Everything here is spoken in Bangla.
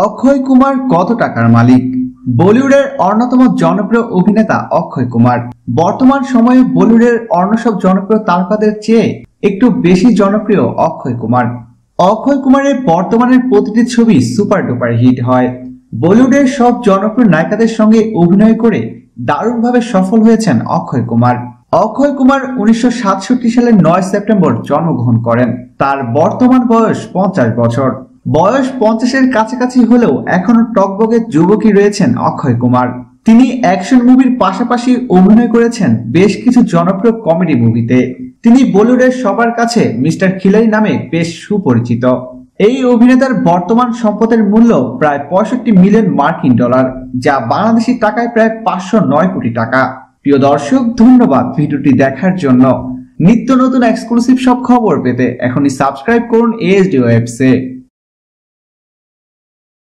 অক্ষয় কুমার কত টাকার মালিক? বলিউডের অন্যতম জনপ্রিয় অভিনেতা অক্ষয় কুমার বর্তমান সময়ে বলিউডের অন্য সব জনপ্রিয় তারকাদের চেয়ে একটু বেশি জনপ্রিয় অক্ষয় কুমার। অক্ষয় কুমারের বর্তমানের প্রতিটি ছবি সুপার ডুপার হিট হয়। বলিউডের সব জনপ্রিয় নায়িকাদের সঙ্গে অভিনয় করে দারুণভাবে সফল হয়েছেন অক্ষয় কুমার। অক্ষয় কুমার 1967 সালের 9 সেপ্টেম্বর জন্মগ্রহণ করেন। তার বর্তমান বয়স 50 বছর। বয়স 50-এর কাছাকাছি হলেও এখনো টকবকে যুবকই রয়েছেন অক্ষয় কুমার। তিনি অ্যাকশন মুভির পাশাপাশি অভিনয় করেছেন বেশ কিছু জনপ্রিয় কমেডি মুভিতে। তিনি বলিউডের সবার কাছে মিস্টার খিলাড়ি নামে বেশ সুপরিচিত। এই অভিনেতার বর্তমান সম্পদের মূল্য প্রায় 65 মিলিয়ন মার্কিন ডলার, যা বাংলাদেশি টাকায় প্রায় 509 কোটি টাকা। প্রিয় দর্শক, ধন্যবাদ ভিডিওটি দেখার জন্য। নিত্য নতুন এক্সক্লুসিভ সব খবর পেতে এখনই সাবস্ক্রাইব করুন ASD ওয়েবসে।